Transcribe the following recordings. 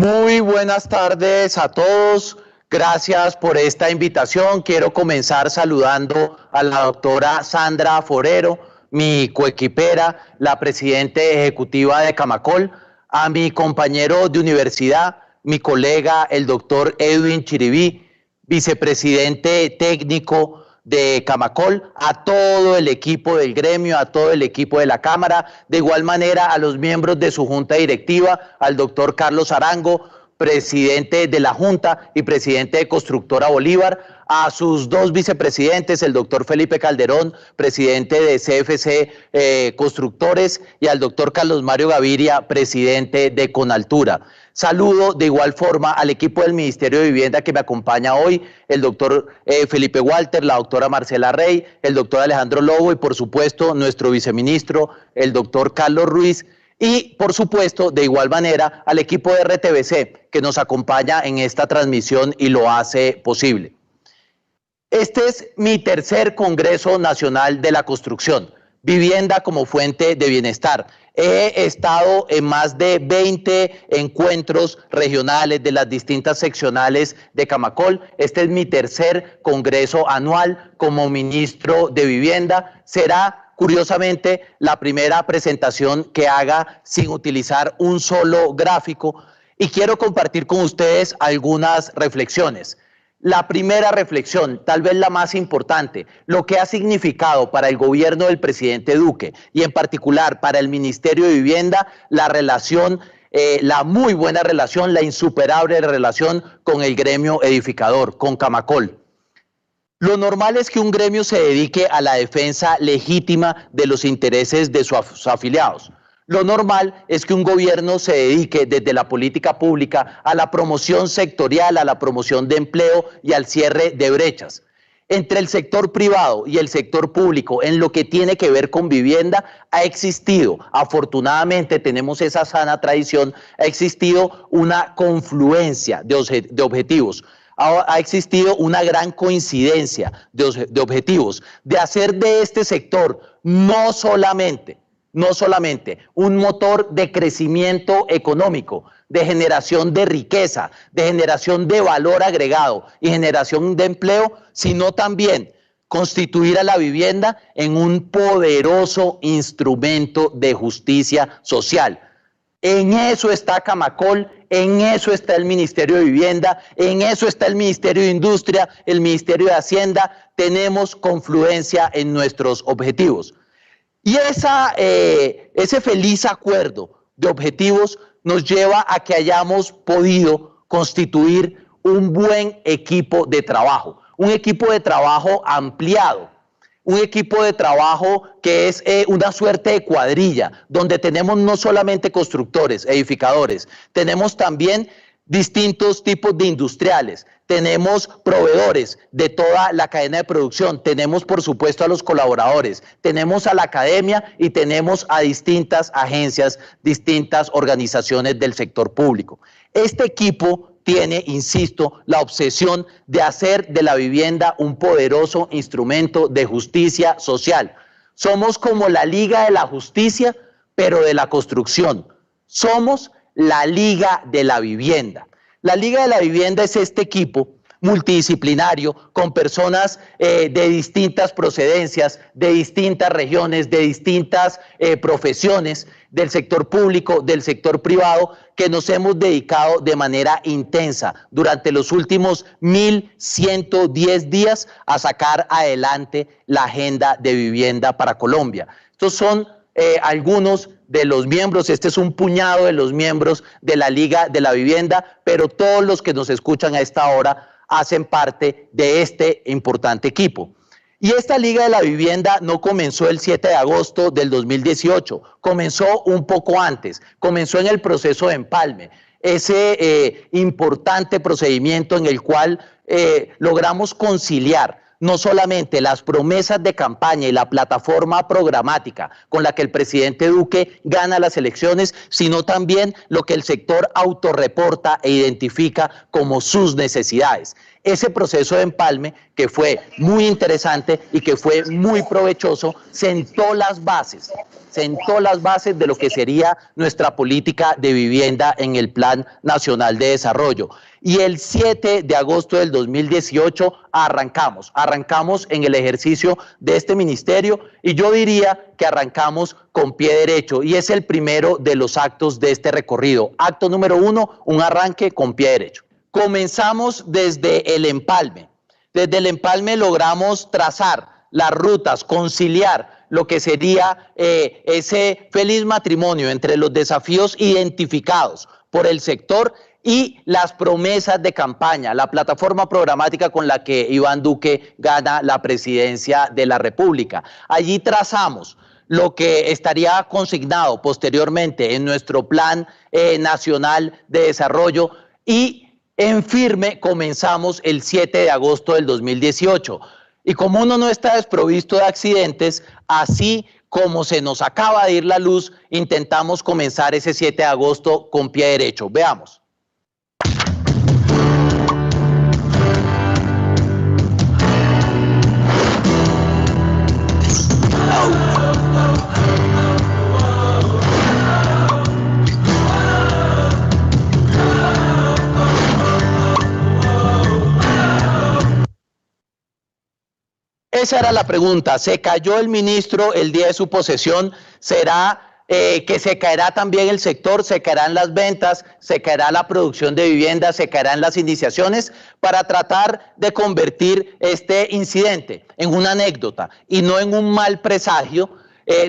Muy buenas tardes a todos. Gracias por esta invitación. Quiero comenzar saludando a la doctora Sandra Forero, mi coequipera, la presidenta ejecutiva de Camacol, a mi compañero de universidad, mi colega, el doctor Edwin Chiribí, vicepresidente técnico de Camacol, a todo el equipo del gremio, a todo el equipo de la Cámara, de igual manera a los miembros de su junta directiva, al doctor Carlos Arango, presidente de la Junta y presidente de Constructora Bolívar, a sus dos vicepresidentes, el doctor Felipe Calderón, presidente de CFC Constructores, y al doctor Carlos Mario Gaviria, presidente de Conaltura. Saludo de igual forma al equipo del Ministerio de Vivienda que me acompaña hoy, el doctor Felipe Walter, la doctora Marcela Rey, el doctor Alejandro Lobo y por supuesto nuestro viceministro, el doctor Carlos Ruiz, y por supuesto de igual manera al equipo de RTBC que nos acompaña en esta transmisión y lo hace posible. Este es mi tercer Congreso Nacional de la Construcción, Vivienda como Fuente de Bienestar. He estado en más de 20 encuentros regionales de las distintas seccionales de Camacol. Este es mi tercer Congreso anual como ministro de Vivienda. Será, curiosamente, la primera presentación que haga sin utilizar un solo gráfico y quiero compartir con ustedes algunas reflexiones. La primera reflexión, tal vez la más importante, lo que ha significado para el gobierno del presidente Duque y en particular para el Ministerio de Vivienda, la relación, la muy buena relación, la insuperable relación con el gremio edificador, con Camacol. Lo normal es que un gremio se dedique a la defensa legítima de los intereses de sus afiliados. Lo normal es que un gobierno se dedique desde la política pública a la promoción sectorial, a la promoción de empleo y al cierre de brechas. Entre el sector privado y el sector público, en lo que tiene que ver con vivienda, ha existido, afortunadamente tenemos esa sana tradición, ha existido una confluencia de objetivos. Ha existido una gran coincidencia de objetivos, de hacer de este sector no solamente un motor de crecimiento económico, de generación de riqueza, de generación de valor agregado y generación de empleo, sino también constituir a la vivienda en un poderoso instrumento de justicia social. En eso está Camacol, en eso está el Ministerio de Vivienda, en eso está el Ministerio de Industria, el Ministerio de Hacienda. Tenemos confluencia en nuestros objetivos. Y ese feliz acuerdo de objetivos nos lleva a que hayamos podido constituir un buen equipo de trabajo, un equipo de trabajo ampliado, un equipo de trabajo que es una suerte de cuadrilla, donde tenemos no solamente constructores, edificadores, tenemos también distintos tipos de industriales, tenemos proveedores de toda la cadena de producción, tenemos por supuesto a los colaboradores, tenemos a la academia y tenemos a distintas agencias, distintas organizaciones del sector público. Este equipo tiene, insisto, la obsesión de hacer de la vivienda un poderoso instrumento de justicia social. Somos como la Liga de la Justicia, pero de la construcción. Somos la Liga de la Vivienda. La Liga de la Vivienda es este equipo multidisciplinario con personas de distintas procedencias, de distintas regiones, de distintas profesiones, del sector público, del sector privado, que nos hemos dedicado de manera intensa durante los últimos 1.110 días a sacar adelante la agenda de vivienda para Colombia. Estos son algunos de los miembros, este es un puñado de los miembros de la Liga de la Vivienda, pero todos los que nos escuchan a esta hora hacen parte de este importante equipo. Y esta Liga de la Vivienda no comenzó el 7 de agosto del 2018, comenzó un poco antes, comenzó en el proceso de empalme, ese importante procedimiento en el cual logramos conciliar no solamente las promesas de campaña y la plataforma programática con la que el presidente Duque gana las elecciones, sino también lo que el sector autorreporta e identifica como sus necesidades. Ese proceso de empalme, que fue muy interesante y que fue muy provechoso, sentó las bases de lo que sería nuestra política de vivienda en el Plan Nacional de Desarrollo. Y el 7 de agosto del 2018 arrancamos en el ejercicio de este ministerio, y yo diría que arrancamos con pie derecho, y es el primero de los actos de este recorrido. Acto número 1, un arranque con pie derecho. Comenzamos desde el empalme. Desde el empalme logramos trazar las rutas, conciliar lo que sería ese feliz matrimonio entre los desafíos identificados por el sector y las promesas de campaña, la plataforma programática con la que Iván Duque gana la presidencia de la República. Allí trazamos lo que estaría consignado posteriormente en nuestro Plan Nacional de Desarrollo, y en firme comenzamos el 7 de agosto del 2018. Y como uno no está desprovisto de accidentes, así como se nos acaba de ir la luz, intentamos comenzar ese 7 de agosto con pie derecho. Veamos. Esa era la pregunta. ¿Se cayó el ministro el día de su posesión? ¿Será que se caerá también el sector? ¿Se caerán las ventas? ¿Se caerá la producción de viviendas? ¿Se caerán las iniciaciones? Para tratar de convertir este incidente en una anécdota y no en un mal presagio,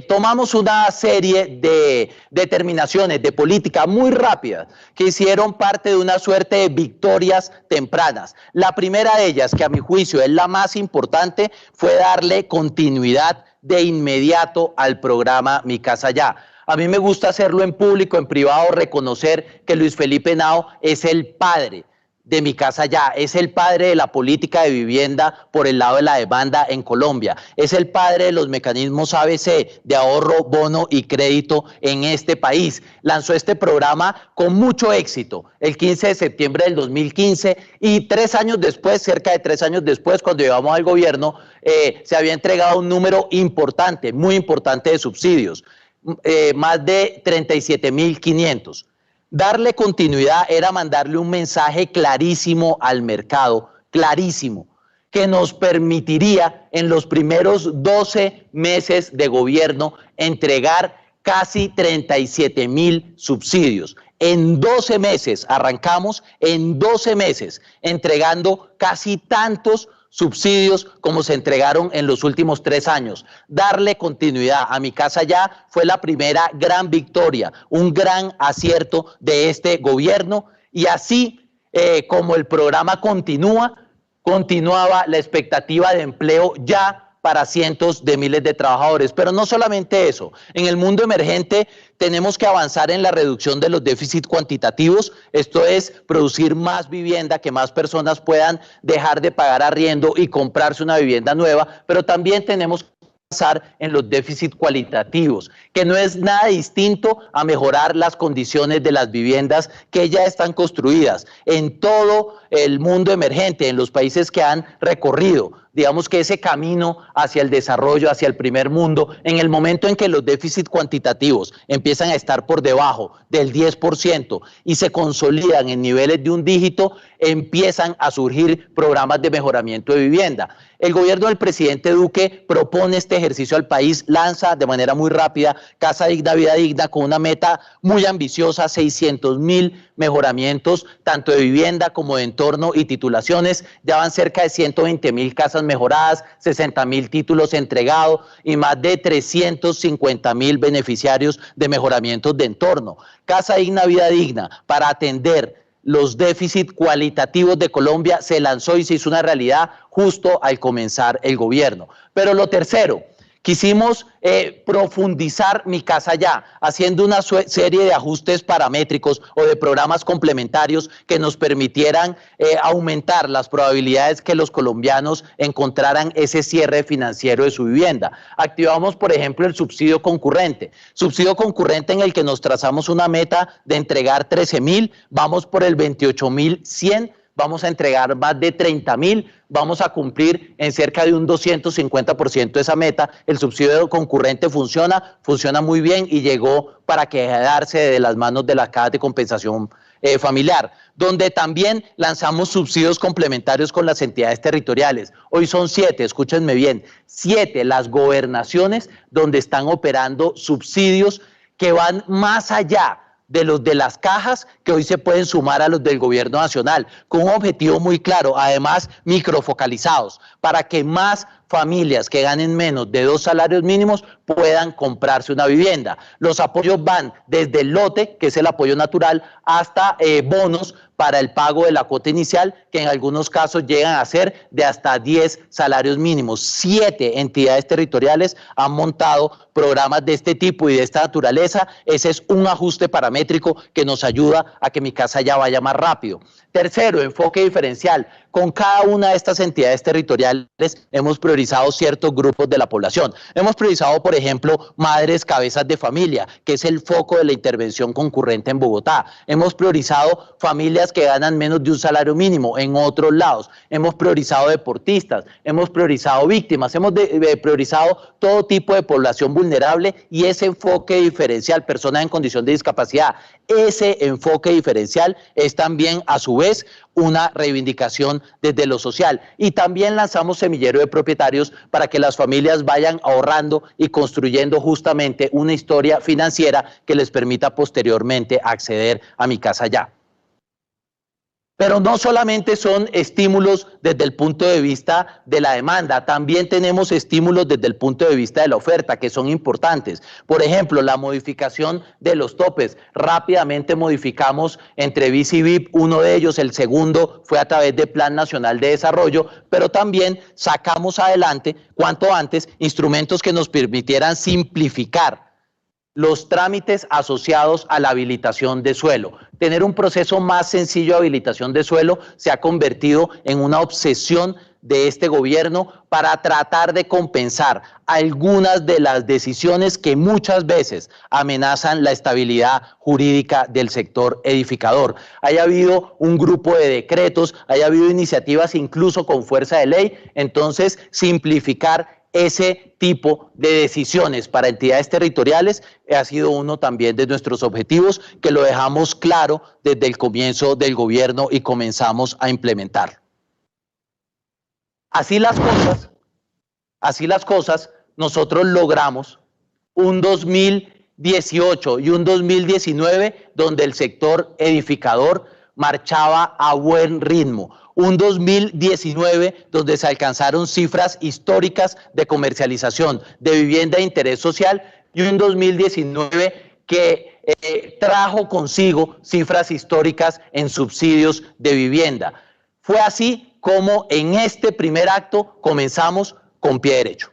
tomamos una serie de determinaciones de política muy rápidas que hicieron parte de una suerte de victorias tempranas. La primera de ellas, que a mi juicio es la más importante, fue darle continuidad de inmediato al programa Mi Casa Ya. A mí me gusta hacerlo en público, en privado, reconocer que Luis Felipe Henao es el padre de Mi Casa Ya, es el padre de la política de vivienda por el lado de la demanda en Colombia, es el padre de los mecanismos ABC de ahorro, bono y crédito en este país. Lanzó este programa con mucho éxito el 15 de septiembre del 2015, y 3 años después, cerca de 3 años después, cuando llegamos al gobierno, se había entregado un número importante, muy importante de subsidios, más de 37.500. Darle continuidad era mandarle un mensaje clarísimo al mercado, clarísimo, que nos permitiría en los primeros 12 meses de gobierno entregar casi 37.000 subsidios. En 12 meses arrancamos, en 12 meses entregando casi tantos subsidios como se entregaron en los últimos 3 años. Darle continuidad a Mi Casa Ya fue la primera gran victoria, un gran acierto de este gobierno, y así como el programa continuaba la expectativa de empleo ya para cientos de miles de trabajadores. Pero no solamente eso, en el mundo emergente tenemos que avanzar en la reducción de los déficits cuantitativos, esto es producir más vivienda, que más personas puedan dejar de pagar arriendo y comprarse una vivienda nueva, pero también tenemos que avanzar en los déficits cualitativos, que no es nada distinto a mejorar las condiciones de las viviendas que ya están construidas en todo el mundo emergente, en los países que han recorrido, digamos que ese camino hacia el desarrollo, hacia el primer mundo, en el momento en que los déficits cuantitativos empiezan a estar por debajo del 10% y se consolidan en niveles de un dígito, empiezan a surgir programas de mejoramiento de vivienda. El gobierno del presidente Duque propone este ejercicio al país, lanza de manera muy rápida Casa Digna, Vida Digna, con una meta muy ambiciosa, 600.000 mejoramientos, tanto de vivienda como de entorno y titulaciones. Ya van cerca de 120.000 casas mejoradas, 60.000 títulos entregados y más de 350.000 beneficiarios de mejoramientos de entorno. Casa Digna, Vida Digna, para atender los déficits cualitativos de Colombia, se lanzó y se hizo una realidad justo al comenzar el gobierno. Pero lo tercero, quisimos profundizar Mi Casa Ya, haciendo una serie de ajustes paramétricos o de programas complementarios que nos permitieran aumentar las probabilidades que los colombianos encontraran ese cierre financiero de su vivienda. Activamos, por ejemplo, el subsidio concurrente en el que nos trazamos una meta de entregar 13.000, vamos por el 28.100, vamos a entregar más de 30.000, vamos a cumplir en cerca de un 250% esa meta. El subsidio concurrente funciona muy bien y llegó para quedarse de las manos de las cajas de compensación familiar, donde también lanzamos subsidios complementarios con las entidades territoriales. Hoy son 7, escúchenme bien, 7 las gobernaciones donde están operando subsidios que van más allá de los de las cajas, que hoy se pueden sumar a los del gobierno nacional, con un objetivo muy claro, además microfocalizados, para que más familias que ganen menos de 2 salarios mínimos puedan comprarse una vivienda. Los apoyos van desde el lote, que es el apoyo natural, hasta bonos para el pago de la cuota inicial, que en algunos casos llegan a ser de hasta 10 salarios mínimos. 7 entidades territoriales han montado programas de este tipo y de esta naturaleza. Ese es un ajuste paramétrico que nos ayuda a que Mi Casa Ya vaya más rápido. Tercero, enfoque diferencial. Con cada una de estas entidades territoriales hemos priorizado ciertos grupos de la población. Hemos priorizado, por ejemplo, madres cabezas de familia, que es el foco de la intervención concurrente en Bogotá. Hemos priorizado familias que ganan menos de un salario mínimo en otros lados. Hemos priorizado deportistas, hemos priorizado víctimas, hemos priorizado todo tipo de población vulnerable y ese enfoque diferencial, personas en condición de discapacidad, ese enfoque diferencial es también a su vez una reivindicación desde lo social. Y también lanzamos semillero de propietarios para que las familias vayan ahorrando y construyendo justamente una historia financiera que les permita posteriormente acceder a Mi Casa Ya. Pero no solamente son estímulos desde el punto de vista de la demanda, también tenemos estímulos desde el punto de vista de la oferta, que son importantes. Por ejemplo, la modificación de los topes. Rápidamente modificamos entre BIS y VIP, uno de ellos, el segundo fue a través del Plan Nacional de Desarrollo, pero también sacamos adelante, cuanto antes, instrumentos que nos permitieran simplificar los trámites asociados a la habilitación de suelo. Tener un proceso más sencillo de habilitación de suelo se ha convertido en una obsesión de este gobierno para tratar de compensar algunas de las decisiones que muchas veces amenazan la estabilidad jurídica del sector edificador. Haya habido un grupo de decretos, haya habido iniciativas incluso con fuerza de ley, entonces simplificar ese tipo de decisiones para entidades territoriales ha sido uno también de nuestros objetivos, que lo dejamos claro desde el comienzo del gobierno y comenzamos a implementar. Así las cosas, nosotros logramos un 2018 y un 2019 donde el sector edificador marchaba a buen ritmo. Un 2019 donde se alcanzaron cifras históricas de comercialización de vivienda de interés social y un 2019 que trajo consigo cifras históricas en subsidios de vivienda. Fue así como en este primer acto comenzamos con pie derecho.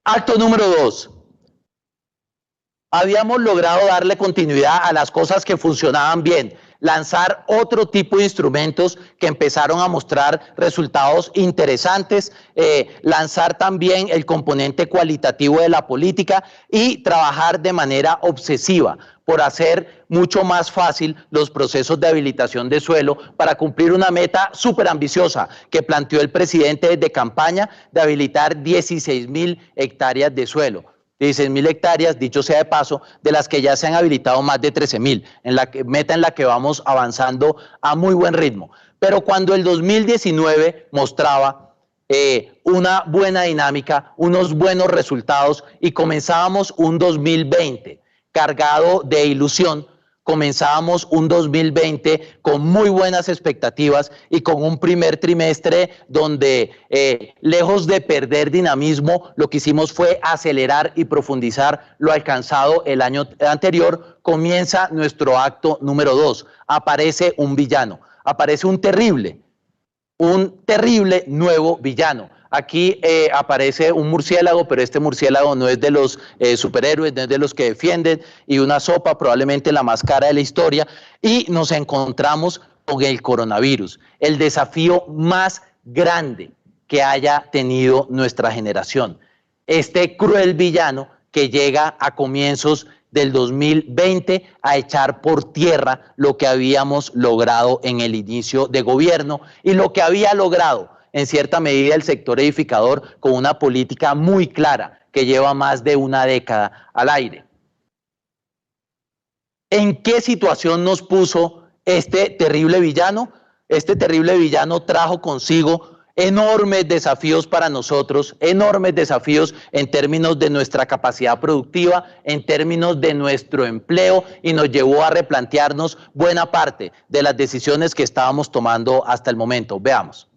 Acto número 2. Habíamos logrado darle continuidad a las cosas que funcionaban bien, lanzar otro tipo de instrumentos que empezaron a mostrar resultados interesantes, lanzar también el componente cualitativo de la política y trabajar de manera obsesiva por hacer mucho más fácil los procesos de habilitación de suelo para cumplir una meta súper ambiciosa que planteó el presidente de campaña de habilitar 16.000 hectáreas de suelo. 16.000 hectáreas, dicho sea de paso, de las que ya se han habilitado más de 13.000, meta en la que vamos avanzando a muy buen ritmo. Pero cuando el 2019 mostraba una buena dinámica, unos buenos resultados y comenzábamos un 2020 cargado de ilusión, comenzábamos un 2020 con muy buenas expectativas y con un primer trimestre donde, lejos de perder dinamismo, lo que hicimos fue acelerar y profundizar lo alcanzado el año anterior. Comienza nuestro acto número 2. Aparece un villano. aparece un terrible nuevo villano. Aquí aparece un murciélago, pero este murciélago no es de los superhéroes, no es de los que defienden, y una sopa, probablemente la más cara de la historia, y nos encontramos con el coronavirus, el desafío más grande que haya tenido nuestra generación. Este cruel villano que llega a comienzos del 2020 a echar por tierra lo que habíamos logrado en el inicio de gobierno y lo que había logrado en cierta medida el sector edificador con una política muy clara que lleva más de una década al aire. ¿En qué situación nos puso este terrible villano? Este terrible villano trajo consigo enormes desafíos para nosotros, enormes desafíos en términos de nuestra capacidad productiva, en términos de nuestro empleo, y nos llevó a replantearnos buena parte de las decisiones que estábamos tomando hasta el momento. Veamos.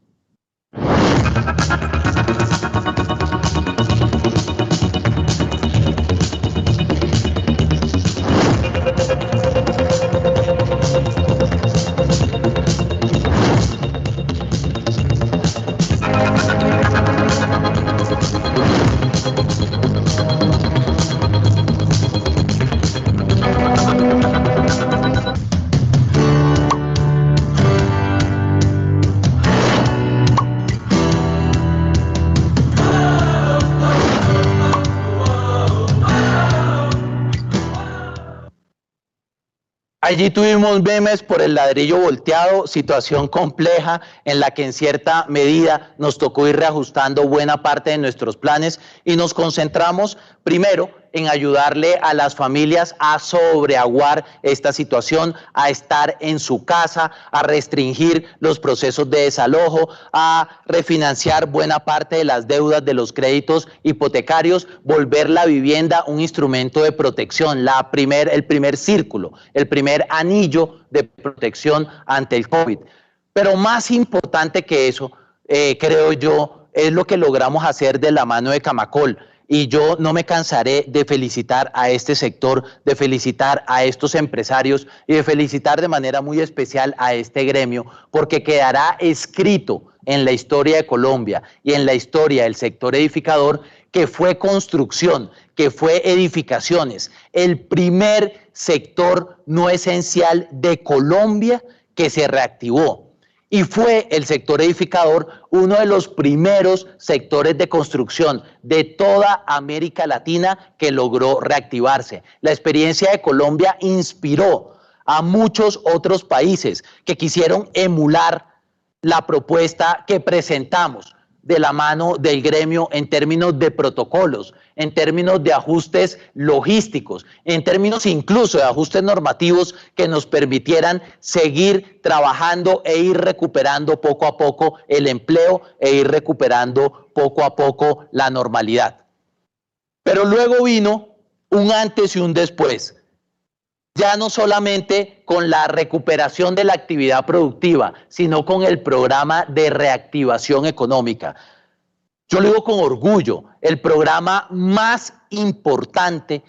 Allí tuvimos memes por el ladrillo volteado, situación compleja en la que en cierta medida nos tocó ir reajustando buena parte de nuestros planes y nos concentramos primero en ayudarle a las familias a sobreaguar esta situación, a estar en su casa, a restringir los procesos de desalojo, a refinanciar buena parte de las deudas de los créditos hipotecarios, volver la vivienda un instrumento de protección, el primer círculo, el primer anillo de protección ante el COVID. Pero más importante que eso, creo yo, es lo que logramos hacer de la mano de Camacol. Y yo no me cansaré de felicitar a este sector, de felicitar a estos empresarios y de felicitar de manera muy especial a este gremio, porque quedará escrito en la historia de Colombia y en la historia del sector edificador que fue construcción, que fue edificaciones, el primer sector no esencial de Colombia que se reactivó. Y fue el sector edificador uno de los primeros sectores de construcción de toda América Latina que logró reactivarse. La experiencia de Colombia inspiró a muchos otros países que quisieron emular la propuesta que presentamos de la mano del gremio en términos de protocolos, en términos de ajustes logísticos, en términos incluso de ajustes normativos que nos permitieran seguir trabajando e ir recuperando poco a poco el empleo e ir recuperando poco a poco la normalidad. Pero luego vino un antes y un después. Ya no solamente con la recuperación de la actividad productiva, sino con el programa de reactivación económica. Yo lo digo con orgullo, el programa más importante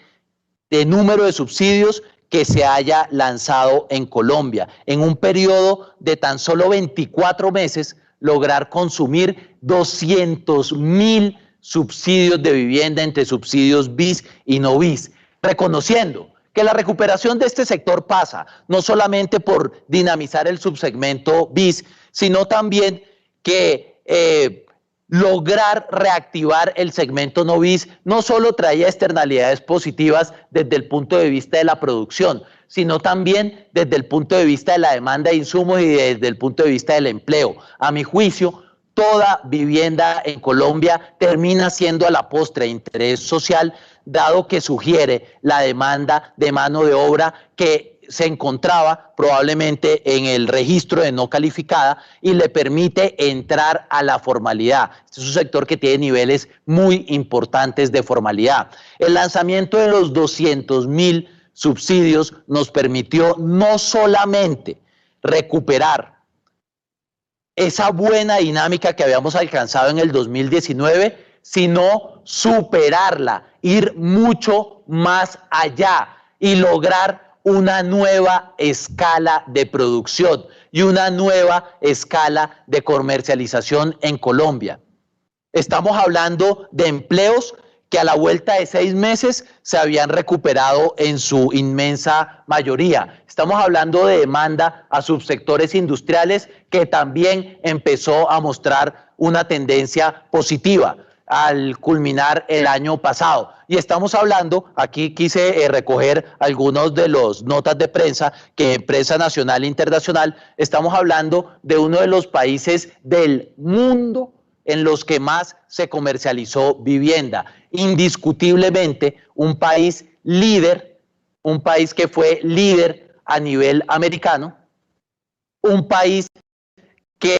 de número de subsidios que se haya lanzado en Colombia. En un periodo de tan solo 24 meses, lograr consumir 200.000 subsidios de vivienda entre subsidios BIS y no BIS, reconociendo que la recuperación de este sector pasa no solamente por dinamizar el subsegmento BIS, sino también que lograr reactivar el segmento no BIS no solo traía externalidades positivas desde el punto de vista de la producción, sino también desde el punto de vista de la demanda de insumos y desde el punto de vista del empleo. A mi juicio, toda vivienda en Colombia termina siendo a la postre de interés social, dado que sugiere la demanda de mano de obra que se encontraba probablemente en el registro de no calificada y le permite entrar a la formalidad. Este es un sector que tiene niveles muy importantes de formalidad. El lanzamiento de los 200.000 subsidios nos permitió no solamente recuperar esa buena dinámica que habíamos alcanzado en el 2019, sino superarla, ir mucho más allá y lograr una nueva escala de producción y una nueva escala de comercialización en Colombia. Estamos hablando de empleos que a la vuelta de 6 meses se habían recuperado en su inmensa mayoría. Estamos hablando de demanda a subsectores industriales que también empezó a mostrar una tendencia positiva al culminar el año pasado. Y estamos hablando, aquí quise recoger algunos de los notas de prensa que prensa nacional e internacional, estamos hablando de uno de los países del mundo en los que más se comercializó vivienda. Indiscutiblemente un país líder, un país que fue líder a nivel americano, un país que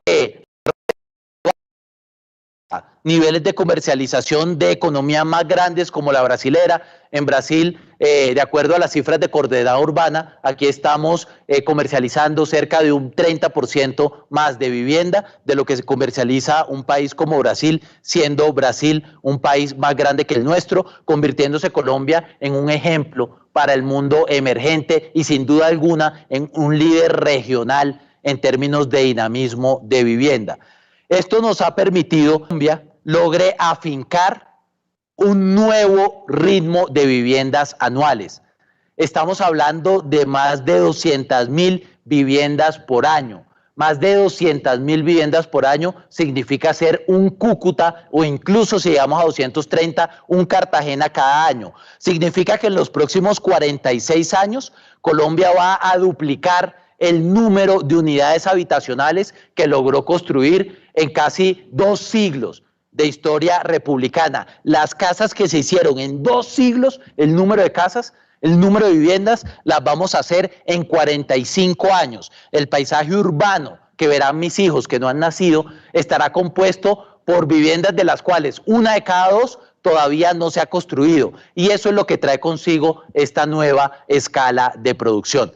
niveles de comercialización de economía más grandes como la brasilera. En Brasil, de acuerdo a las cifras de Coordenada Urbana, aquí estamos comercializando cerca de un 30% más de vivienda de lo que se comercializa un país como Brasil, siendo Brasil un país más grande que el nuestro, convirtiéndose Colombia en un ejemplo para el mundo emergente y sin duda alguna en un líder regional en términos de dinamismo de vivienda. Esto nos ha permitido que Colombia logre afincar un nuevo ritmo de viviendas anuales. Estamos hablando de más de 200.000 viviendas por año. Más de 200.000 viviendas por año significa ser un Cúcuta o incluso si llegamos a 230, un Cartagena cada año. Significa que en los próximos 46 años Colombia va a duplicar el número de unidades habitacionales que logró construir en casi 2 siglos de historia republicana. Las casas que se hicieron en 2 siglos, el número de casas, el número de viviendas, las vamos a hacer en 45 años. El paisaje urbano que verán mis hijos que no han nacido estará compuesto por viviendas de las cuales 1 de cada 2 todavía no se ha construido. Y eso es lo que trae consigo esta nueva escala de producción.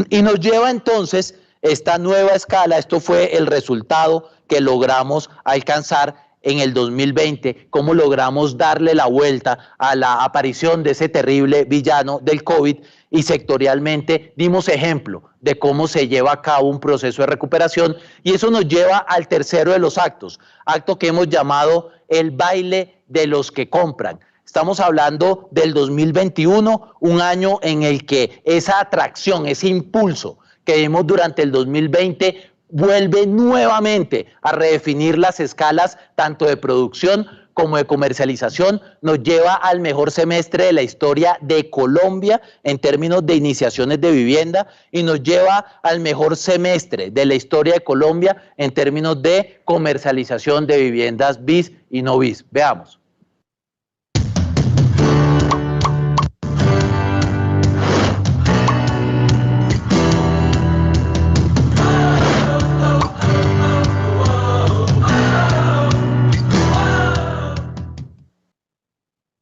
Y nos lleva entonces esta nueva escala, esto fue el resultado que logramos alcanzar en el 2020, cómo logramos darle la vuelta a la aparición de ese terrible villano del COVID y sectorialmente dimos ejemplo de cómo se lleva a cabo un proceso de recuperación y eso nos lleva al tercero de los actos, acto que hemos llamado el baile de los que compran. Estamos hablando del 2021, un año en el que esa atracción, ese impulso que vimos durante el 2020 vuelve nuevamente a redefinir las escalas tanto de producción como de comercialización, nos lleva al mejor semestre de la historia de Colombia en términos de iniciaciones de vivienda y nos lleva al mejor semestre de la historia de Colombia en términos de comercialización de viviendas bis y no bis. Veamos.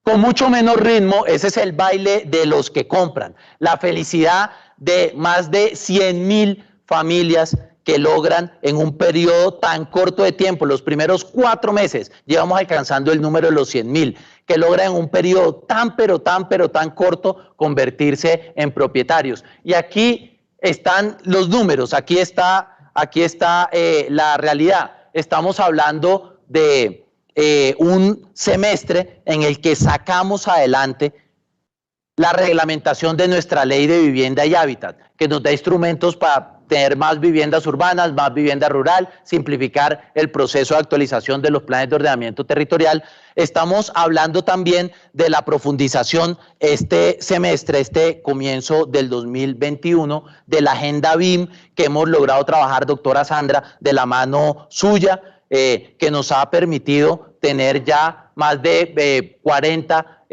Con mucho menos ritmo, ese es el baile de los que compran. La felicidad de más de 100.000 familias que logran en un periodo tan corto de tiempo, los primeros 4 meses, llevamos alcanzando el número de los 100.000, que logran en un periodo tan corto convertirse en propietarios. Y aquí están los números, aquí está la realidad. Estamos hablando de un semestre en el que sacamos adelante la reglamentación de nuestra ley de vivienda y hábitat, que nos da instrumentos para tener más viviendas urbanas, más vivienda rural, simplificar el proceso de actualización de los planes de ordenamiento territorial. Estamos hablando también de la profundización este semestre, este comienzo del 2021, de la agenda BIM que hemos logrado trabajar, doctora Sandra, de la mano suya, que nos ha permitido tener ya más de 40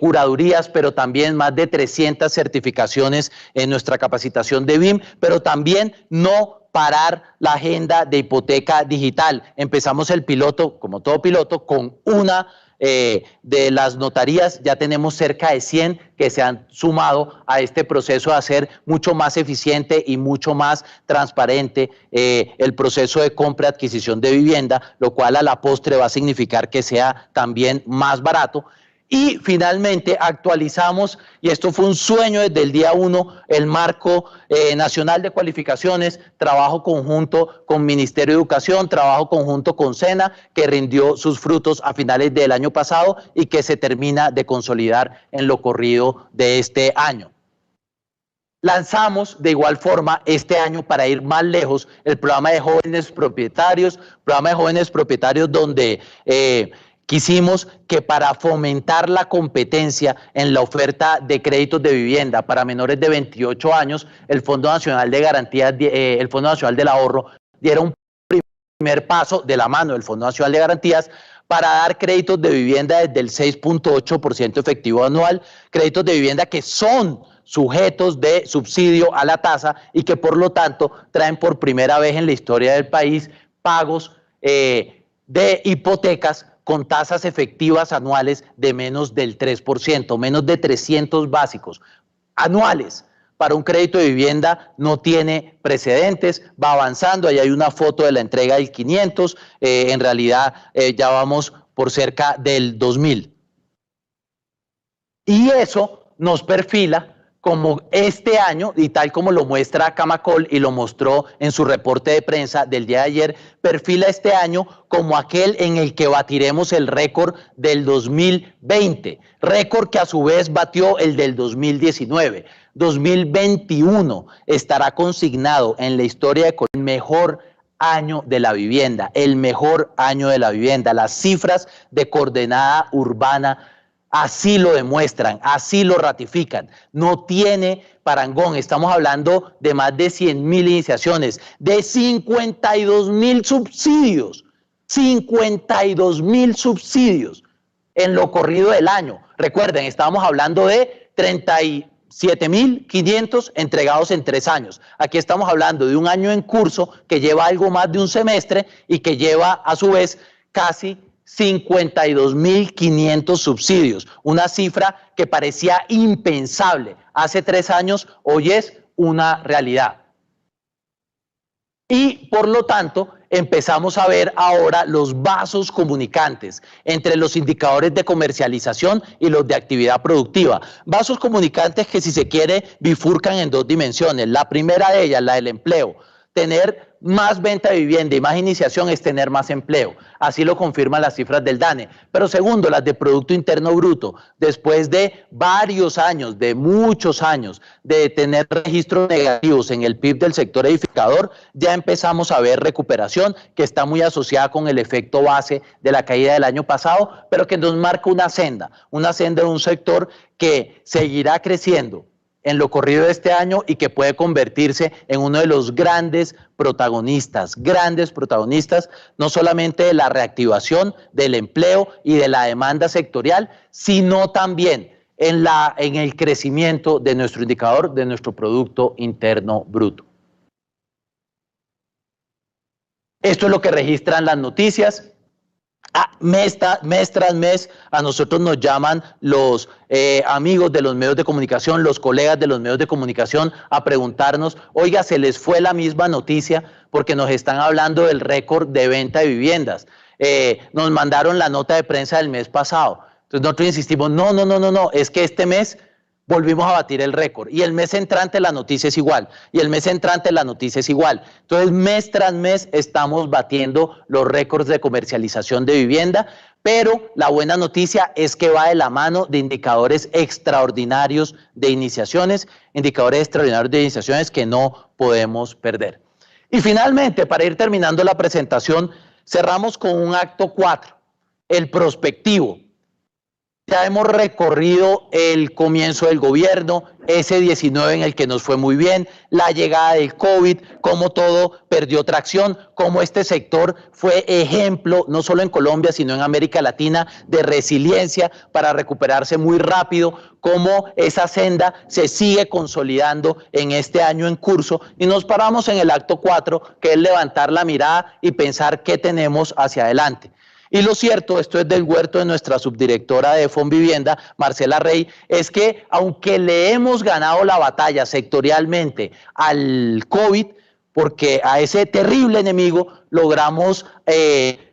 curadurías, pero también más de 300 certificaciones en nuestra capacitación de BIM, pero también no parar la agenda de hipoteca digital. Empezamos el piloto, como todo piloto, con una de las notarías, ya tenemos cerca de 100 que se han sumado a este proceso de hacer mucho más eficiente y mucho más transparente el proceso de compra y adquisición de vivienda, lo cual a la postre va a significar que sea también más barato. Y finalmente actualizamos, y esto fue un sueño desde el día 1, el marco nacional de cualificaciones, trabajo conjunto con Ministerio de Educación, trabajo conjunto con SENA, que rindió sus frutos a finales del año pasado y que se termina de consolidar en lo corrido de este año. Lanzamos de igual forma este año, para ir más lejos, el programa de jóvenes propietarios, donde quisimos que para fomentar la competencia en la oferta de créditos de vivienda para menores de 28 años, el Fondo Nacional de Garantías, el Fondo Nacional del Ahorro, diera un primer paso de la mano del Fondo Nacional de Garantías para dar créditos de vivienda desde el 6.8% efectivo anual, créditos de vivienda que son sujetos de subsidio a la tasa y que por lo tanto traen por primera vez en la historia del país pagos de hipotecas con tasas efectivas anuales de menos del 3%, menos de 300 básicos anuales. Para un crédito de vivienda no tiene precedentes, va avanzando, ahí hay una foto de la entrega del 500, en realidad ya vamos por cerca del 2000. Y eso nos perfila como este año, y tal como lo muestra Camacol y lo mostró en su reporte de prensa del día de ayer, perfila este año como aquel en el que batiremos el récord del 2020, récord que a su vez batió el del 2019. 2021 estará consignado en la historia de el mejor año de la vivienda, el mejor año de la vivienda. Las cifras de coordenada urbana así lo demuestran, así lo ratifican. No tiene parangón. Estamos hablando de más de 100.000 iniciaciones, de 52.000 subsidios. 52.000 subsidios en lo corrido del año. Recuerden, estábamos hablando de 37.500 entregados en 3 años. Aquí estamos hablando de un año en curso que lleva algo más de un semestre y que lleva a su vez casi 52.500 subsidios, una cifra que parecía impensable hace 3 años, hoy es una realidad. Y por lo tanto empezamos a ver ahora los vasos comunicantes entre los indicadores de comercialización y los de actividad productiva. Vasos comunicantes que, si se quiere, bifurcan en 2 dimensiones. La primera de ellas, la del empleo. Tener más venta de vivienda y más iniciación es tener más empleo. Así lo confirman las cifras del DANE. Pero segundo, las de Producto Interno Bruto. Después de varios años, de muchos años, de tener registros negativos en el PIB del sector edificador, ya empezamos a ver recuperación que está muy asociada con el efecto base de la caída del año pasado, pero que nos marca una senda de un sector que seguirá creciendo en lo corrido de este año y que puede convertirse en uno de los grandes protagonistas, no solamente de la reactivación del empleo y de la demanda sectorial, sino también en el crecimiento de nuestro indicador, de nuestro Producto Interno Bruto. Esto es lo que registran las noticias. Mes tras mes a nosotros nos llaman los amigos de los medios de comunicación, los colegas de los medios de comunicación a preguntarnos, oiga, se les fue la misma noticia porque nos están hablando del récord de venta de viviendas. Nos mandaron la nota de prensa del mes pasado. Entonces nosotros insistimos, no, es que este mes volvimos a batir el récord y el mes entrante la noticia es igual y el mes entrante la noticia es igual. Entonces mes tras mes estamos batiendo los récords de comercialización de vivienda, pero la buena noticia es que va de la mano de indicadores extraordinarios de iniciaciones, que no podemos perder. Y finalmente, para ir terminando la presentación, cerramos con un acto 4, el prospectivo. Ya hemos recorrido el comienzo del gobierno, ese 19 en el que nos fue muy bien, la llegada del COVID, cómo todo perdió tracción, cómo este sector fue ejemplo, no solo en Colombia, sino en América Latina, de resiliencia para recuperarse muy rápido, cómo esa senda se sigue consolidando en este año en curso, y nos paramos en el acto 4, que es levantar la mirada y pensar qué tenemos hacia adelante. Y lo cierto, esto es del huerto de nuestra subdirectora de Fonvivienda, Marcela Rey, es que aunque le hemos ganado la batalla sectorialmente al COVID, porque a ese terrible enemigo logramos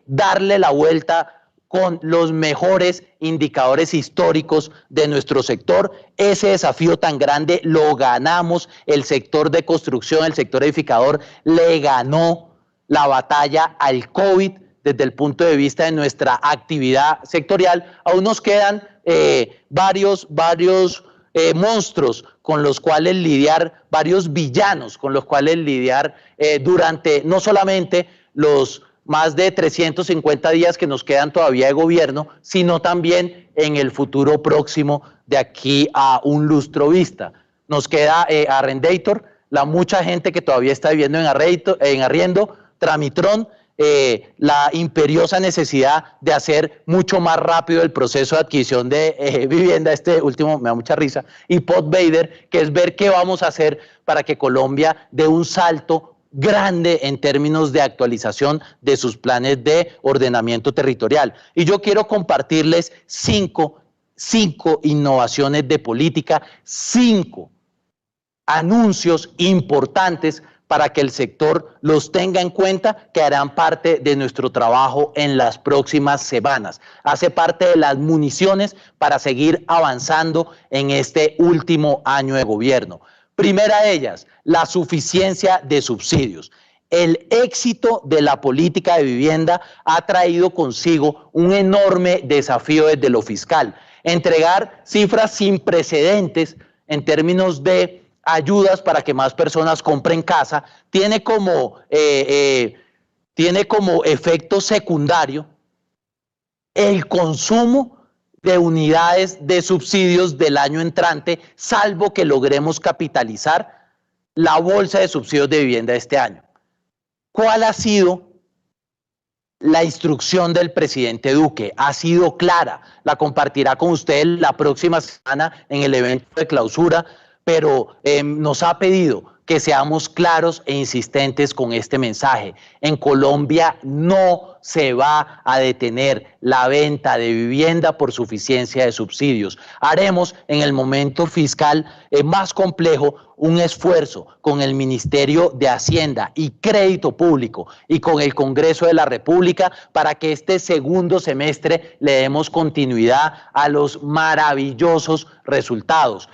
darle la vuelta con los mejores indicadores históricos de nuestro sector. Ese desafío tan grande lo ganamos. El sector de construcción, el sector edificador, le ganó la batalla al COVID desde el punto de vista de nuestra actividad sectorial. Aún nos quedan varios monstruos con los cuales lidiar, varios villanos con los cuales lidiar durante no solamente los más de 350 días que nos quedan todavía de gobierno, sino también en el futuro próximo de aquí a un lustro vista. Nos queda Arrendator, la mucha gente que todavía está viviendo en arriendo, Tramitron, la imperiosa necesidad de hacer mucho más rápido el proceso de adquisición de vivienda, este último me da mucha risa, y Potvader, que es ver qué vamos a hacer para que Colombia dé un salto grande en términos de actualización de sus planes de ordenamiento territorial. Y yo quiero compartirles cinco innovaciones de política, 5 anuncios importantes para que el sector los tenga en cuenta, que harán parte de nuestro trabajo en las próximas semanas. Hace parte de las municiones para seguir avanzando en este último año de gobierno. Primera de ellas, la suficiencia de subsidios. El éxito de la política de vivienda ha traído consigo un enorme desafío desde lo fiscal. Entregar cifras sin precedentes en términos de ayudas para que más personas compren casa tiene como efecto secundario el consumo de unidades de subsidios del año entrante, salvo que logremos capitalizar la bolsa de subsidios de vivienda de este año. ¿Cuál ha sido la instrucción del presidente Duque? Ha sido clara, la compartirá con ustedes la próxima semana en el evento de clausura, pero nos ha pedido que seamos claros e insistentes con este mensaje. En Colombia no se va a detener la venta de vivienda por suficiencia de subsidios. Haremos en el momento fiscal más complejo un esfuerzo con el Ministerio de Hacienda y Crédito Público y con el Congreso de la República para que este segundo semestre le demos continuidad a los maravillosos resultados.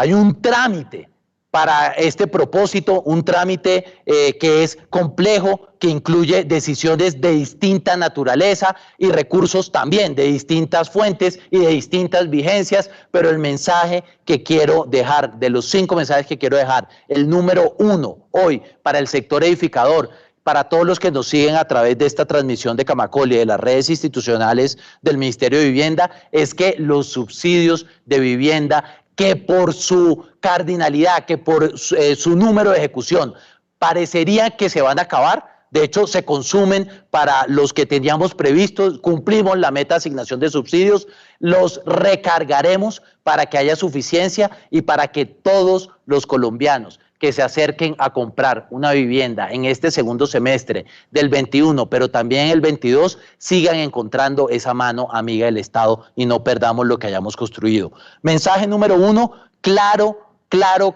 Hay un trámite para este propósito, un trámite que es complejo, que incluye decisiones de distinta naturaleza y recursos también de distintas fuentes y de distintas vigencias, pero el mensaje que quiero dejar, de los 5 mensajes que quiero dejar, el número 1 hoy para el sector edificador, para todos los que nos siguen a través de esta transmisión de Camacol y de las redes institucionales del Ministerio de Vivienda, es que los subsidios de vivienda, que por su cardinalidad, que por su número de ejecución, parecería que se van a acabar. De hecho, se consumen para los que teníamos previstos, cumplimos la meta de asignación de subsidios, los recargaremos para que haya suficiencia y para que todos los colombianos que se acerquen a comprar una vivienda en este segundo semestre del 21, pero también en el 22, sigan encontrando esa mano amiga del Estado y no perdamos lo que hayamos construido. Mensaje número 1, claro,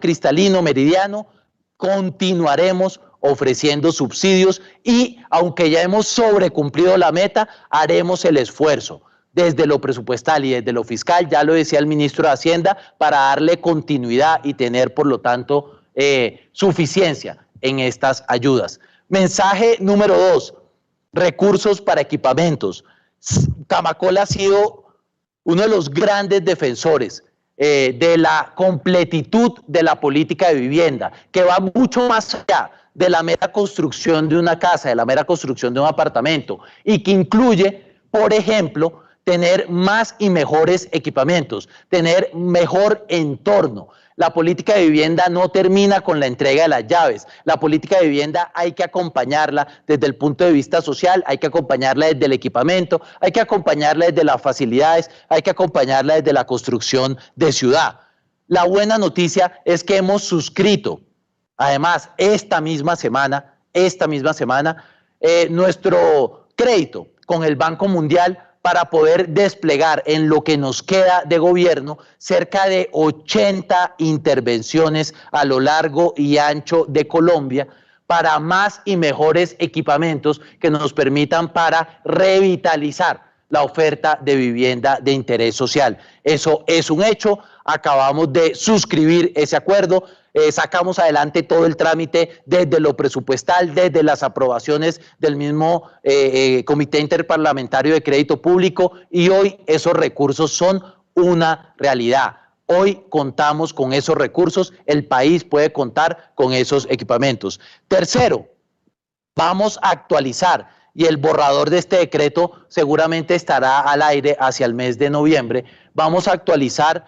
cristalino, meridiano, continuaremos ofreciendo subsidios y aunque ya hemos sobrecumplido la meta, haremos el esfuerzo desde lo presupuestal y desde lo fiscal, ya lo decía el ministro de Hacienda, para darle continuidad y tener, por lo tanto, suficiencia en estas ayudas. Mensaje número 2, recursos para equipamientos. Camacol ha sido uno de los grandes defensores de la completitud de la política de vivienda, que va mucho más allá de la mera construcción de una casa, de la mera construcción de un apartamento, y que incluye, por ejemplo, tener más y mejores equipamientos, tener mejor entorno. La política de vivienda no termina con la entrega de las llaves. La política de vivienda hay que acompañarla desde el punto de vista social, hay que acompañarla desde el equipamiento, hay que acompañarla desde las facilidades, hay que acompañarla desde la construcción de ciudad. La buena noticia es que hemos suscrito, además, esta misma semana, nuestro crédito con el Banco Mundial para poder desplegar en lo que nos queda de gobierno cerca de 80 intervenciones a lo largo y ancho de Colombia para más y mejores equipamientos que nos permitan para revitalizar la oferta de vivienda de interés social. Eso es un hecho, acabamos de suscribir ese acuerdo, sacamos adelante todo el trámite desde lo presupuestal, desde las aprobaciones del mismo Comité Interparlamentario de Crédito Público, y hoy esos recursos son una realidad. Hoy contamos con esos recursos, el país puede contar con esos equipamientos. Tercero, vamos a actualizar, y el borrador de este decreto seguramente estará al aire hacia el mes de noviembre, vamos a actualizar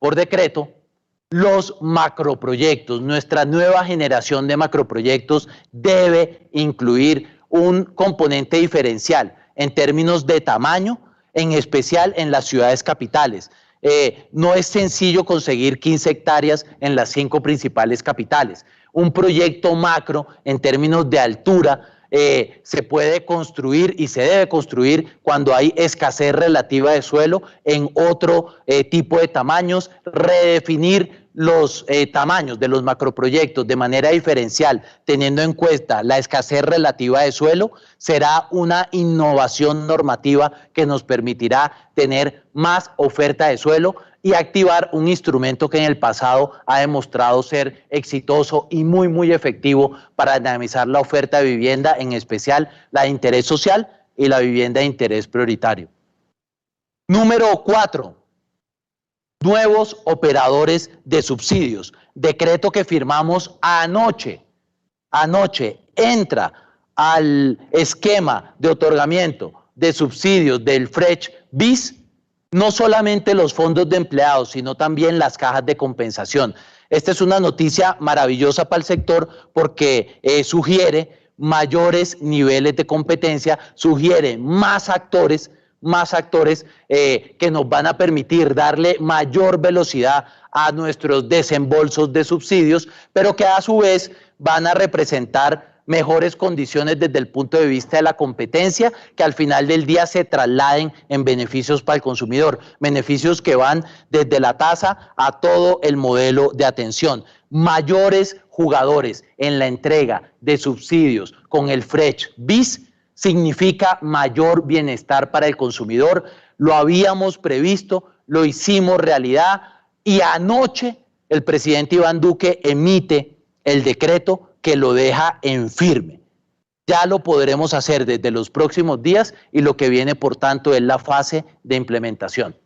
por decreto los macroproyectos. Nuestra nueva generación de macroproyectos debe incluir un componente diferencial en términos de tamaño, en especial en las ciudades capitales. No es sencillo conseguir 15 hectáreas en las 5 principales capitales. Un proyecto macro en términos de altura se puede construir y se debe construir cuando hay escasez relativa de suelo en otro tipo de tamaños, redefinir los tamaños de los macroproyectos de manera diferencial, teniendo en cuenta la escasez relativa de suelo, será una innovación normativa que nos permitirá tener más oferta de suelo y activar un instrumento que en el pasado ha demostrado ser exitoso y muy efectivo para dinamizar la oferta de vivienda, en especial la de interés social y la vivienda de interés prioritario. Número 4. Nuevos operadores de subsidios. Decreto que firmamos anoche. Anoche entra al esquema de otorgamiento de subsidios del FRECH BIS no solamente los fondos de empleados, sino también las cajas de compensación. Esta es una noticia maravillosa para el sector porque sugiere mayores niveles de competencia, sugiere más actores que nos van a permitir darle mayor velocidad a nuestros desembolsos de subsidios, pero que a su vez van a representar mejores condiciones desde el punto de vista de la competencia, que al final del día se trasladen en beneficios para el consumidor, beneficios que van desde la tasa a todo el modelo de atención. Mayores jugadores en la entrega de subsidios con el FRECH BIS significa mayor bienestar para el consumidor. Lo habíamos previsto, lo hicimos realidad y anoche el presidente Iván Duque emite el decreto que lo deja en firme. Ya lo podremos hacer desde los próximos días y lo que viene, por tanto, es la fase de implementación.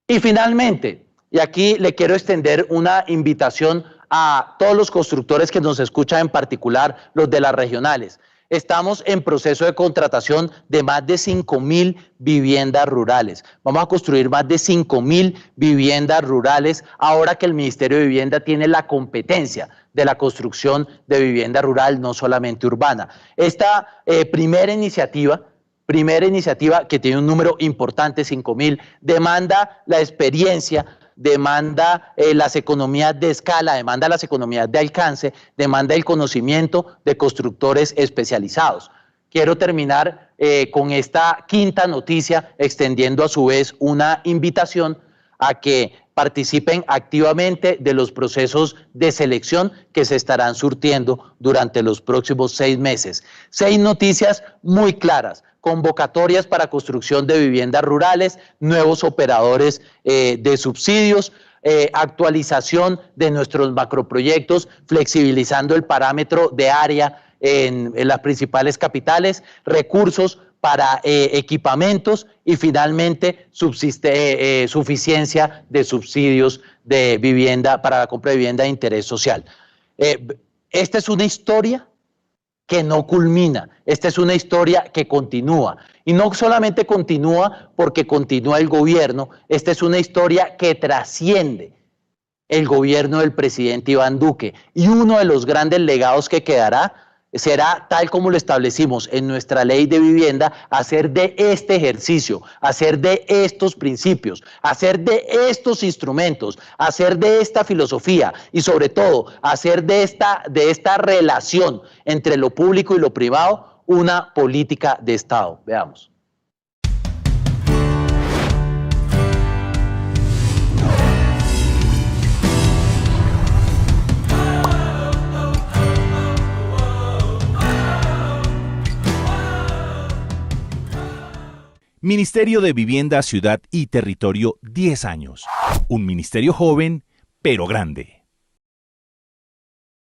Y finalmente, y aquí le quiero extender una invitación a todos los constructores que nos escuchan, en particular los de las regionales. Estamos en proceso de contratación de más de 5.000 viviendas rurales. Vamos a construir más de 5.000 viviendas rurales ahora que el Ministerio de Vivienda tiene la competencia de la construcción de vivienda rural, no solamente urbana. Esta primera iniciativa que tiene un número importante, 5.000, demanda la experiencia, demanda las economías de escala, demanda las economías de alcance, demanda el conocimiento de constructores especializados. Quiero terminar con esta quinta noticia, extendiendo a su vez una invitación a que participen activamente de los procesos de selección que se estarán surtiendo durante los próximos 6 meses. 6 noticias muy claras: convocatorias para construcción de viviendas rurales, nuevos operadores de subsidios, actualización de nuestros macroproyectos, flexibilizando el parámetro de área en las principales capitales, recursos para equipamientos y finalmente suficiencia de subsidios de vivienda para la compra de vivienda de interés social. Esta es una historia que no culmina, esta es una historia que continúa. Y no solamente continúa porque continúa el gobierno, esta es una historia que trasciende el gobierno del presidente Iván Duque. Y uno de los grandes legados que quedará será, tal como lo establecimos en nuestra ley de vivienda, hacer de este ejercicio, hacer de estos principios, hacer de estos instrumentos, hacer de esta filosofía y sobre todo hacer de esta relación entre lo público y lo privado una política de Estado. Veamos. Ministerio de Vivienda, Ciudad y Territorio, 10 años. Un ministerio joven, pero grande.